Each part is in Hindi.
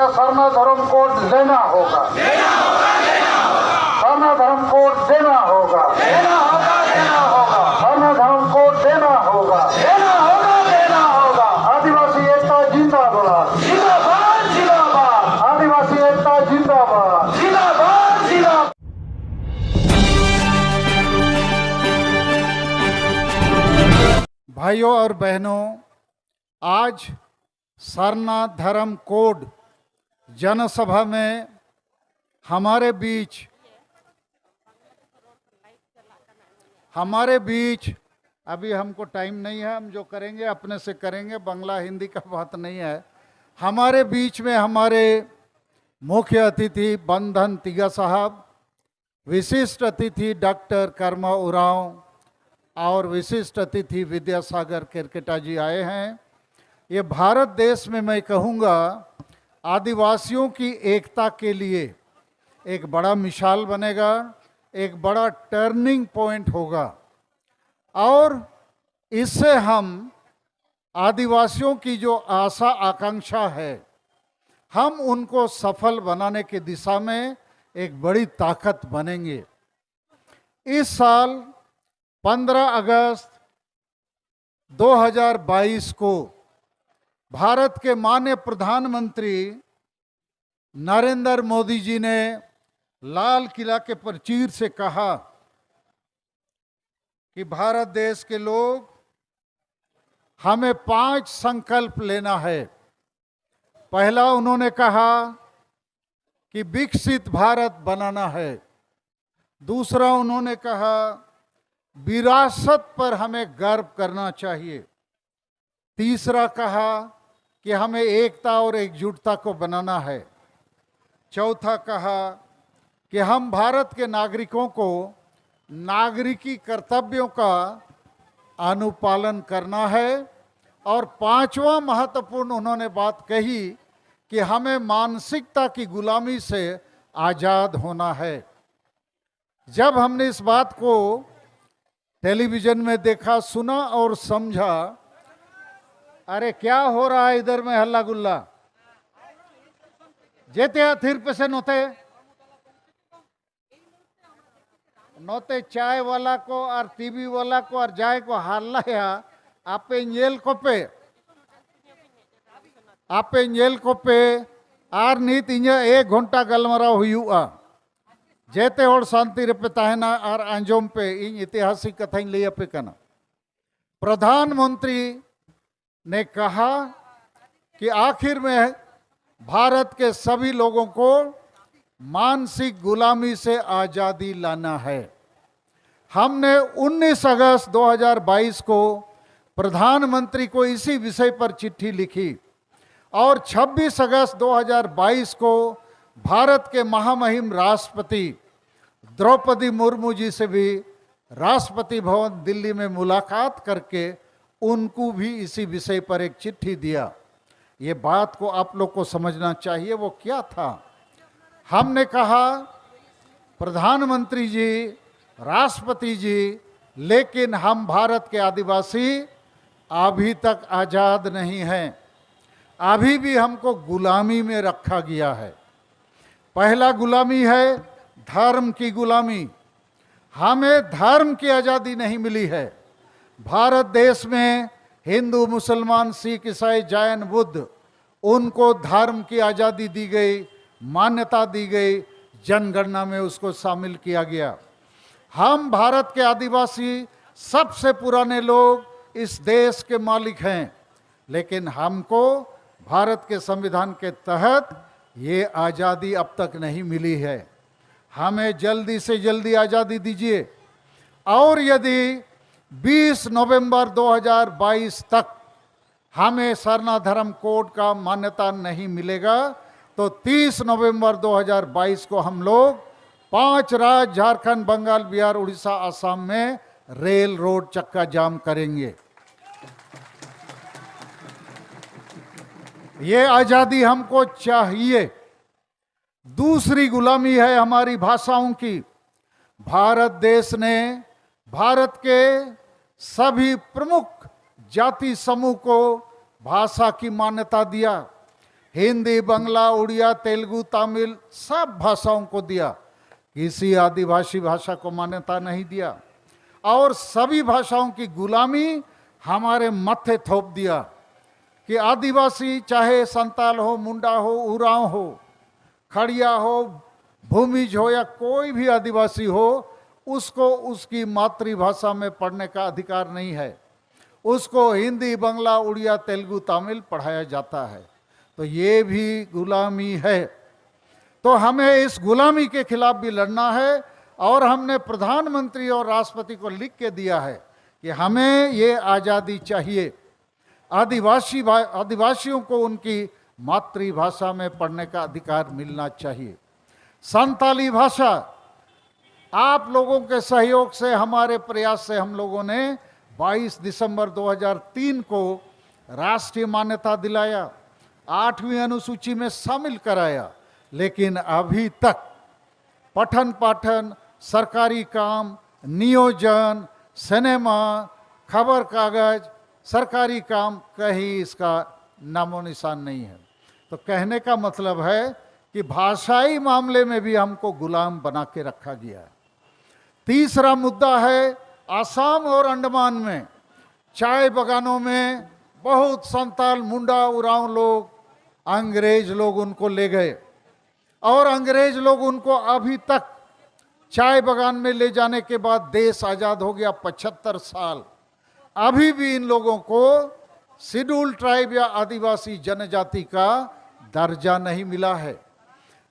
सरना धर्म कोड लेना होगा, सरना धर्म कोड देना होगा, सरना धर्म कोड देना होगा। आदिवासी एकता जिंदाबाद, आदिवासी एकता जिंदाबाद। भाइयों और बहनों, आज सरना धर्म कोड जनसभा में हमारे बीच अभी हमको टाइम नहीं है, हम जो करेंगे अपने से करेंगे, बांग्ला हिंदी का बात नहीं है। हमारे बीच में हमारे मुख्य अतिथि बंधन तिगा साहब, विशिष्ट अतिथि डॉक्टर कर्मा उरांव और विशिष्ट अतिथि विद्यासागर केरकेटा जी आए हैं। ये भारत देश में मैं कहूँगा आदिवासियों की एकता के लिए एक बड़ा मिसाल बनेगा, एक बड़ा टर्निंग पॉइंट होगा और इससे हम आदिवासियों की जो आशा आकांक्षा है, हम उनको सफल बनाने की दिशा में एक बड़ी ताकत बनेंगे। इस साल 15 अगस्त 2022 को भारत के माननीय प्रधानमंत्री नरेंद्र मोदी जी ने लाल किला के प्राचीर से कहा कि भारत देश के लोग, हमें 5 संकल्प लेना है। पहला उन्होंने कहा कि विकसित भारत बनाना है। दूसरा उन्होंने कहा विरासत पर हमें गर्व करना चाहिए। तीसरा कहा कि हमें एकता और एकजुटता को बनाना है। चौथा कहा कि हम भारत के नागरिकों को नागरिकी कर्तव्यों का अनुपालन करना है। और 5वां महत्वपूर्ण उन्होंने बात कही कि हमें मानसिकता की गुलामी से आज़ाद होना है। जब हमने इस बात को टेलीविज़न में देखा, सुना और समझा, अरे क्या हो रहा है इधर में हल्ला गुल्ला, जेते थिर पे से नोते चाय वाला को और टीवी वाला को और जाए को हल्ला या आपे जेल को पे आर नीत इन्हें 1 घंटा गलमराव हुआ जेते और शांति रे पे तहना और अंजोम पे इन ऐतिहासिक कथाएं ले पे कना। प्रधानमंत्री ने कहा कि आखिर में भारत के सभी लोगों को मानसिक गुलामी से आज़ादी लाना है। हमने 19 अगस्त 2022 को प्रधानमंत्री को इसी विषय पर चिट्ठी लिखी और 26 अगस्त 2022 को भारत के महामहिम राष्ट्रपति द्रौपदी मुर्मू जी से भी राष्ट्रपति भवन दिल्ली में मुलाकात करके उनको भी इसी विषय पर एक चिट्ठी दिया। ये बात को आप लोग को समझना चाहिए। वो क्या था? हमने कहा प्रधानमंत्री जी, राष्ट्रपति जी, लेकिन हम भारत के आदिवासी अभी तक आज़ाद नहीं हैं, अभी भी हमको गुलामी में रखा गया है। पहला गुलामी है धर्म की गुलामी। हमें धर्म की आज़ादी नहीं मिली है। भारत देश में हिंदू, मुसलमान, सिख, ईसाई, जैन, बुद्ध, उनको धर्म की आज़ादी दी गई, मान्यता दी गई, जनगणना में उसको शामिल किया गया। हम भारत के आदिवासी सबसे पुराने लोग इस देश के मालिक हैं, लेकिन हमको भारत के संविधान के तहत ये आज़ादी अब तक नहीं मिली है। हमें जल्दी से जल्दी आज़ादी दीजिए। और यदि 20 नवंबर 2022 तक हमें सरना धर्म कोड का मान्यता नहीं मिलेगा तो 30 नवंबर 2022 को हम लोग 5 राज्य झारखंड, बंगाल, बिहार, उड़ीसा, असम में रेल रोड चक्का जाम करेंगे। ये आज़ादी हमको चाहिए। दूसरी गुलामी है हमारी भाषाओं की। भारत देश ने भारत के सभी प्रमुख जाति समूह को भाषा की मान्यता दिया। हिंदी, बांग्ला, उड़िया, तेलुगु, तमिल सब भाषाओं को दिया। किसी आदिवासी भाषा को मान्यता नहीं दिया और सभी भाषाओं की गुलामी हमारे मत्थे थोप दिया कि आदिवासी चाहे संताल हो, मुंडा हो, उरांव हो, खड़िया हो, भूमिज हो या कोई भी आदिवासी हो, उसको उसकी मातृभाषा में पढ़ने का अधिकार नहीं है। उसको हिंदी, बांग्ला, उड़िया, तेलुगु, तमिल पढ़ाया जाता है। तो ये भी गुलामी है। तो हमें इस गुलामी के खिलाफ भी लड़ना है और हमने प्रधानमंत्री और राष्ट्रपति को लिख के दिया है कि हमें ये आज़ादी चाहिए। आदिवासियों को उनकी मातृभाषा में पढ़ने का अधिकार मिलना चाहिए। संताली भाषा, आप लोगों के सहयोग से, हमारे प्रयास से हम लोगों ने 22 दिसंबर 2003 को राष्ट्रीय मान्यता दिलाया, 8वीं अनुसूची में शामिल कराया। लेकिन अभी तक पठन पाठन, सरकारी काम, नियोजन, सिनेमा, खबर कागज, सरकारी काम कहीं इसका नामो निशान नहीं है। तो कहने का मतलब है कि भाषाई मामले में भी हमको गुलाम बना के रखा गया है। तीसरा मुद्दा है, आसाम और अंडमान में चाय बगानों में बहुत संताल, मुंडा, उरांव लोग, अंग्रेज लोग उनको ले गए और अंग्रेज लोग उनको अभी तक चाय बगान में ले जाने के बाद देश आज़ाद हो गया 75 साल, अभी भी इन लोगों को शेड्यूल ट्राइब या आदिवासी जनजाति का दर्जा नहीं मिला है।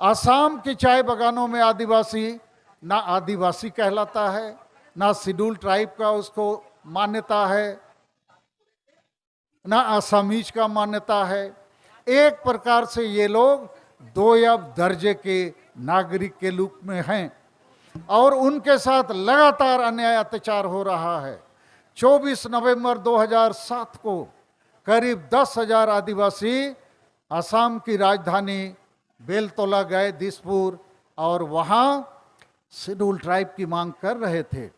असम के चाय बगानों में आदिवासी ना आदिवासी कहलाता है, ना शेड्यूल ट्राइब का उसको मान्यता है, ना आसामीज का मान्यता है। एक प्रकार से ये लोग दोयब दर्जे के नागरिक के रूप में हैं और उनके साथ लगातार अन्याय अत्याचार हो रहा है। 24 नवंबर 2007 को करीब 10,000 आदिवासी असम की राजधानी बेलतोला गए, दिसपुर, और वहाँ शेड्यूल ट्राइब की मांग कर रहे थे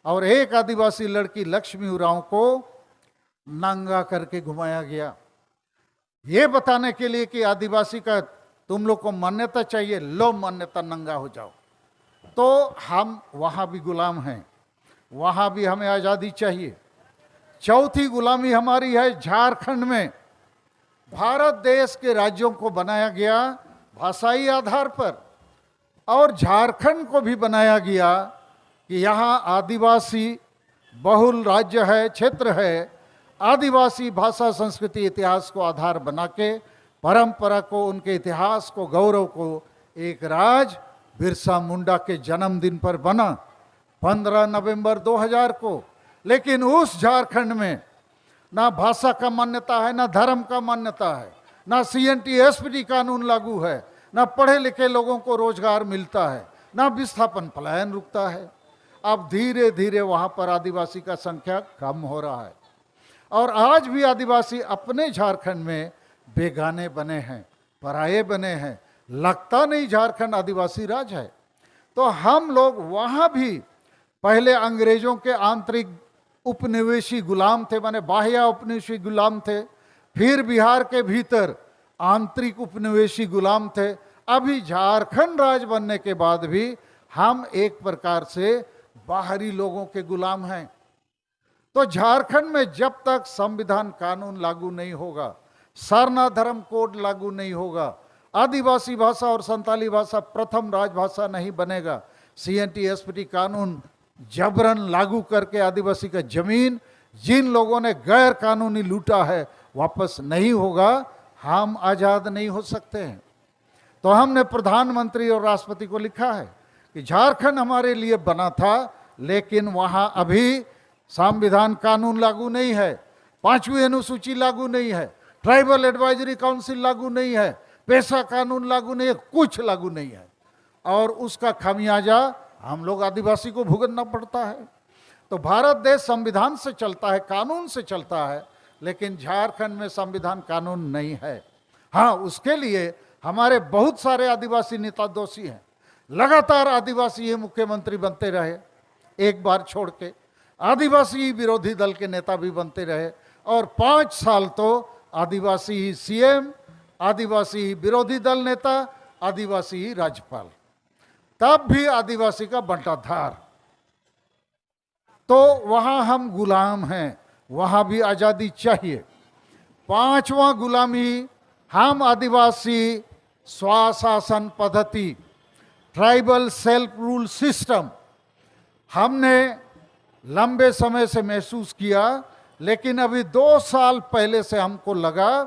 और एक आदिवासी लड़की लक्ष्मी उरांव को नंगा करके घुमाया गया, ये बताने के लिए कि आदिवासी का तुम लोग को मान्यता चाहिए, लो मान्यता, नंगा हो जाओ। तो हम वहाँ भी गुलाम हैं, वहाँ भी हमें आज़ादी चाहिए। चौथी गुलामी हमारी है झारखंड में। भारत देश के राज्यों को बनाया गया भाषाई आधार पर और झारखंड को भी बनाया गया कि यहाँ आदिवासी बहुल राज्य है, क्षेत्र है। आदिवासी भाषा, संस्कृति, इतिहास को आधार बना के, परंपरा को, उनके इतिहास को, गौरव को एक राज बिरसा मुंडा के जन्मदिन पर बना 15 नवंबर 2000 को। लेकिन उस झारखंड में ना भाषा का मान्यता है, ना धर्म का मान्यता है, ना CNT SPD कानून लागू है, ना पढ़े लिखे लोगों को रोजगार मिलता है, ना विस्थापन पलायन रुकता है। अब धीरे धीरे वहाँ पर आदिवासी का संख्या कम हो रहा है और आज भी आदिवासी अपने झारखंड में बेगाने बने हैं, पराये बने हैं। लगता नहीं झारखंड आदिवासी राज है। तो हम लोग वहाँ भी पहले अंग्रेजों के आंतरिक उपनिवेशी गुलाम थे, माने बाह्य उपनिवेशी गुलाम थे, फिर बिहार के भीतर आंतरिक उपनिवेशी गुलाम थे। अभी झारखंड राज बनने के बाद भी हम एक प्रकार से बाहरी लोगों के गुलाम हैं। तो झारखंड में जब तक संविधान कानून लागू नहीं होगा, सरना धर्म कोड लागू नहीं होगा, आदिवासी भाषा और संताली भाषा प्रथम राजभाषा नहीं बनेगा, CNT SPD कानून जबरन लागू करके आदिवासी का जमीन जिन लोगों ने गैर कानूनी लूटा है वापस नहीं होगा, हम आज़ाद नहीं हो सकते हैं। तो हमने प्रधानमंत्री और राष्ट्रपति को लिखा है कि झारखंड हमारे लिए बना था, लेकिन वहाँ अभी संविधान कानून लागू नहीं है, 5वीं अनुसूची लागू नहीं है, ट्राइबल एडवाइजरी काउंसिल लागू नहीं है, पेशा कानून लागू नहीं है, कुछ लागू नहीं है और उसका खामियाजा हम लोग आदिवासी को भुगतना पड़ता है। तो भारत देश संविधान से चलता है, कानून से चलता है, लेकिन झारखंड में संविधान कानून नहीं है। हाँ, उसके लिए हमारे बहुत सारे आदिवासी नेता दोषी हैं। लगातार आदिवासी ही मुख्यमंत्री बनते रहे, एक बार छोड़ के आदिवासी विरोधी दल के नेता भी बनते रहे और 5 साल तो आदिवासी ही CM आदिवासी ही विरोधी दल नेता, आदिवासी ही राज्यपाल, तब भी आदिवासी का बंटाधार। तो वहां हम गुलाम हैं, वहां भी आजादी चाहिए। पांचवा गुलामी, हम आदिवासी स्वशासन पद्धति, ट्राइबल सेल्फ रूल सिस्टम, हमने लंबे समय से महसूस किया, लेकिन अभी 2 साल पहले से हमको लगा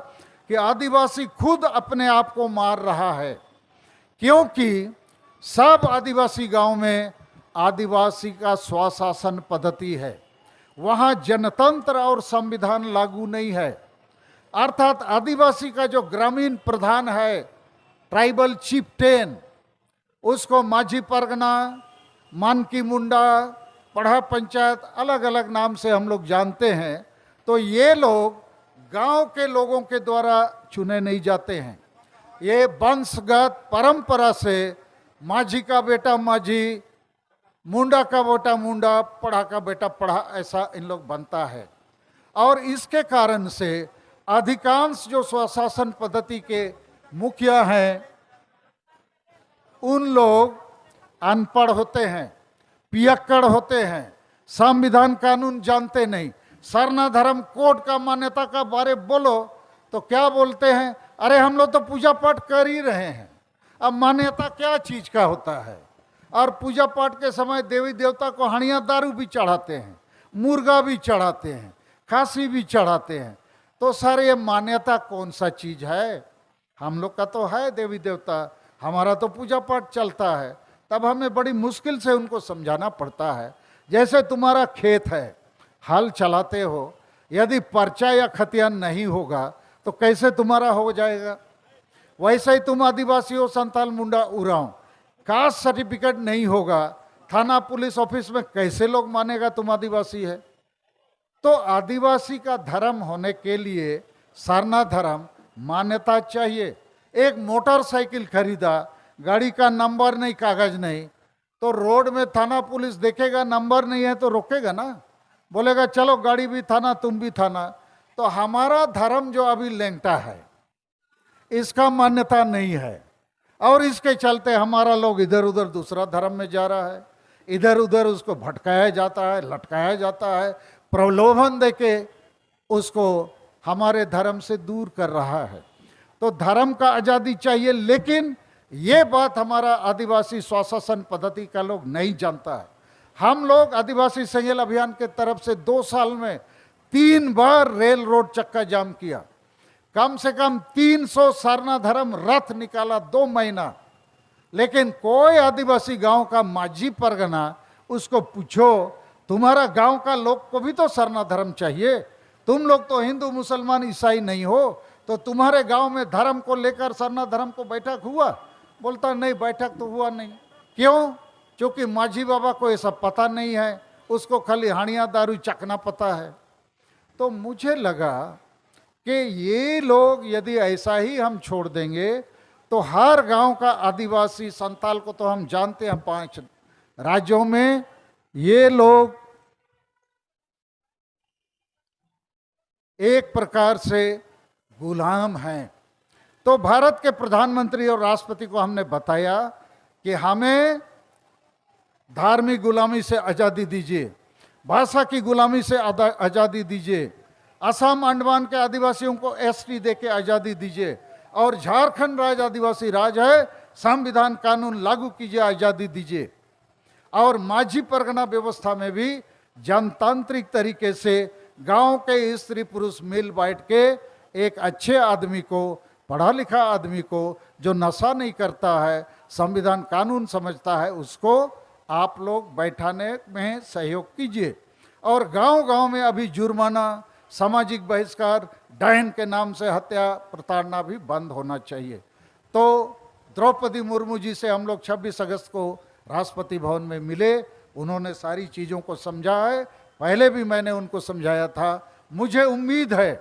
कि आदिवासी खुद अपने आप को मार रहा है, क्योंकि सब आदिवासी गांव में आदिवासी का स्वशासन पद्धति है, वहां जनतंत्र और संविधान लागू नहीं है। अर्थात आदिवासी का जो ग्रामीण प्रधान है, ट्राइबल चिफ्टेन, उसको माझी परगना, मानकी मुंडा, पढ़ा पंचायत, अलग अलग नाम से हम लोग जानते हैं। तो ये लोग गांव के लोगों के द्वारा चुने नहीं जाते हैं, ये वंशगत परंपरा से माझी का बेटा माझी, मुंडा का बेटा मुंडा, पढ़ा का बेटा पढ़ा, ऐसा इन लोग बनता है। और इसके कारण से अधिकांश जो स्वशासन पद्धति के मुखिया हैं, उन लोग अनपढ़ होते हैं, पियक्कड़ होते हैं, संविधान कानून जानते नहीं। सरना धर्म कोड का मान्यता का बारे बोलो तो क्या बोलते हैं, अरे हम लोग तो पूजा पाठ कर ही रहे हैं, अब मान्यता क्या चीज का होता है। और पूजा पाठ के समय देवी देवता को हणिया दारू भी चढ़ाते हैं, मुर्गा भी चढ़ाते हैं, खांसी भी चढ़ाते हैं। तो सर ये मान्यता कौन सा चीज है? हम लोग का तो है देवी देवता, हमारा तो पूजा पाठ चलता है। तब हमें बड़ी मुश्किल से उनको समझाना पड़ता है। जैसे तुम्हारा खेत है, हल चलाते हो, यदि पर्चा या खतियान नहीं होगा तो कैसे तुम्हारा हो जाएगा? वैसे ही तुम आदिवासी हो, संताल मुंडा उरांव, कास्ट सर्टिफिकेट नहीं होगा, थाना पुलिस ऑफिस में कैसे लोग मानेगा तुम आदिवासी है? तो आदिवासी का धर्म होने के लिए सरना धर्म मान्यता चाहिए। एक मोटरसाइकिल खरीदा, गाड़ी का नंबर नहीं, कागज नहीं, तो रोड में थाना पुलिस देखेगा नंबर नहीं है तो रोकेगा ना, बोलेगा चलो गाड़ी भी थाना तुम भी थाना। तो हमारा धर्म जो अभी लेंगटा है, इसका मान्यता नहीं है, और इसके चलते हमारा लोग इधर उधर दूसरा धर्म में जा रहा है, इधर उधर उसको भटकाया जाता है, लटकाया जाता है, प्रलोभन देके उसको हमारे धर्म से दूर कर रहा है। तो धर्म का आज़ादी चाहिए, लेकिन ये बात हमारा आदिवासी स्वशासन पद्धति का लोग नहीं जानता है। हम लोग आदिवासी संगेल अभियान के तरफ से 2 साल में 3 बार रेल रोड चक्का जाम किया, कम से कम 300 सरना धर्म रथ निकाला 2 महीना, लेकिन कोई आदिवासी गांव का माझी परगना, उसको पूछो तुम्हारा गांव का लोग को भी तो सरना धर्म चाहिए, तुम लोग तो हिंदू मुसलमान ईसाई नहीं हो, तो तुम्हारे गांव में धर्म को लेकर सरना धर्म को बैठक हुआ? बोलता नहीं, बैठक तो हुआ नहीं। क्यों? क्योंकि माझी बाबा को ये सब पता नहीं है, उसको खाली हानिया दारू चखना पता है। तो मुझे लगा कि ये लोग यदि ऐसा ही हम छोड़ देंगे तो हर गांव का आदिवासी संताल को तो हम जानते हैं 5 राज्यों में ये लोग एक प्रकार से गुलाम हैं। तो भारत के प्रधानमंत्री और राष्ट्रपति को हमने बताया कि हमें धार्मिक गुलामी से आज़ादी दीजिए, भाषा की गुलामी से आज़ादी दीजिए, असम अंडमान के आदिवासियों को एसटी देके आज़ादी दीजिए, और झारखंड राज्य आदिवासी राज्य है, संविधान कानून लागू कीजिए, आज़ादी दीजिए। और माझी परगना व्यवस्था में भी जनतांत्रिक तरीके से गांव के स्त्री पुरुष मिल बैठ के एक अच्छे आदमी को, पढ़ा लिखा आदमी को, जो नशा नहीं करता है, संविधान कानून समझता है, उसको आप लोग बैठाने में सहयोग कीजिए। और गांव-गांव में अभी जुर्माना, सामाजिक बहिष्कार, डायन के नाम से हत्या प्रताड़ना भी बंद होना चाहिए। तो द्रौपदी मुर्मू जी से हम लोग 26 अगस्त को राष्ट्रपति भवन में मिले, उन्होंने सारी चीज़ों को समझा है, पहले भी मैंने उनको समझाया था। मुझे उम्मीद है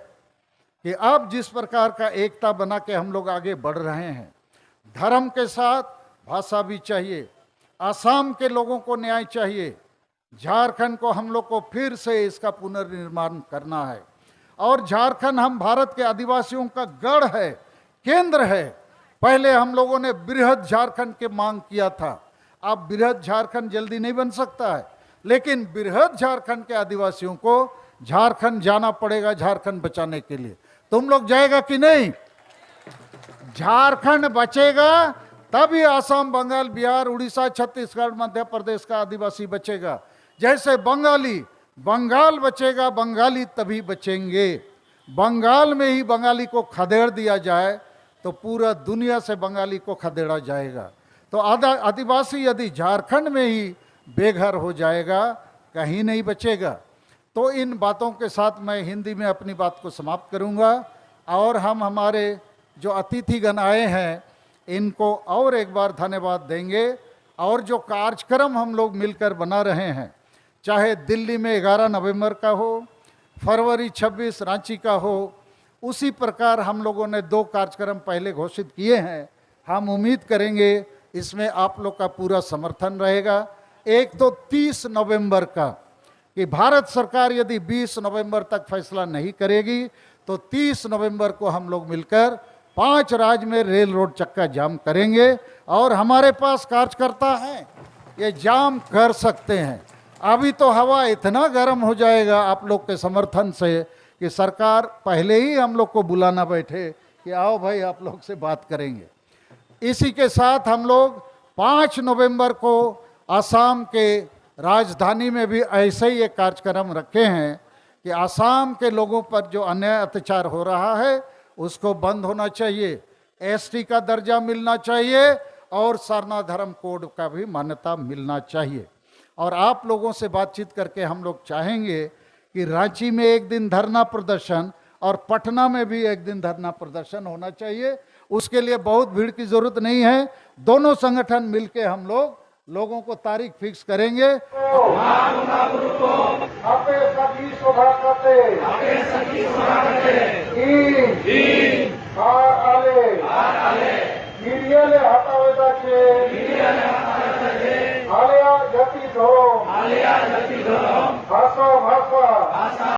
कि अब जिस प्रकार का एकता बना के हम लोग आगे बढ़ रहे हैं, धर्म के साथ भाषा भी चाहिए, असम के लोगों को न्याय चाहिए, झारखंड को हम लोग को फिर से इसका पुनर्निर्माण करना है। और झारखंड हम भारत के आदिवासियों का गढ़ है, केंद्र है। पहले हम लोगों ने बृहद झारखंड की मांग किया था। अब बृहद झारखंड जल्दी नहीं बन सकता है, लेकिन बृहद झारखंड के आदिवासियों को झारखंड जाना पड़ेगा झारखंड बचाने के लिए। तुम लोग जाएगा कि नहीं? झारखंड बचेगा तभी असम, बंगाल, बिहार, उड़ीसा, छत्तीसगढ़, मध्य प्रदेश का आदिवासी बचेगा। जैसे बंगाल बचेगा, बंगाली तभी बचेंगे। बंगाल में ही बंगाली को खदेड़ दिया जाए तो पूरा दुनिया से बंगाली को खदेड़ा जाएगा। तो आदिवासी यदि झारखंड में ही बेघर हो जाएगा, कहीं नहीं बचेगा। तो इन बातों के साथ मैं हिंदी में अपनी बात को समाप्त करूंगा और हम हमारे जो अतिथिगण आए हैं इनको और एक बार धन्यवाद देंगे। और जो कार्यक्रम हम लोग मिलकर बना रहे हैं, चाहे दिल्ली में 11 नवंबर का हो, फरवरी 26 रांची का हो, उसी प्रकार हम लोगों ने 2 कार्यक्रम पहले घोषित किए हैं। हम उम्मीद करेंगे इसमें आप लोग का पूरा समर्थन रहेगा। एक तो 30 नवंबर का, कि भारत सरकार यदि 20 नवंबर तक फैसला नहीं करेगी तो 30 नवंबर को हम लोग मिलकर 5 राज्य में रेल रोड चक्का जाम करेंगे। और हमारे पास कार्यकर्ता हैं, ये जाम कर सकते हैं। अभी तो हवा इतना गर्म हो जाएगा आप लोग के समर्थन से कि सरकार पहले ही हम लोग को बुलाना बैठे कि आओ भाई आप लोग से बात करेंगे। इसी के साथ हम लोग 5 नवंबर को असम के राजधानी में भी ऐसे ही एक कार्यक्रम रखे हैं कि असम के लोगों पर जो अन्याय अत्याचार हो रहा है उसको बंद होना चाहिए, एसटी का दर्जा मिलना चाहिए और सरना धर्म कोड का भी मान्यता मिलना चाहिए। और आप लोगों से बातचीत करके हम लोग चाहेंगे कि रांची में एक दिन धरना प्रदर्शन और पटना में भी एक दिन धरना प्रदर्शन होना चाहिए। उसके लिए बहुत भीड़ की जरूरत नहीं है, दोनों संगठन मिलके हम लोगों को तारीख फिक्स करेंगे। आपे सखी शोभा करते आले मीडियाले हटावेदा छे आलिया जति धोम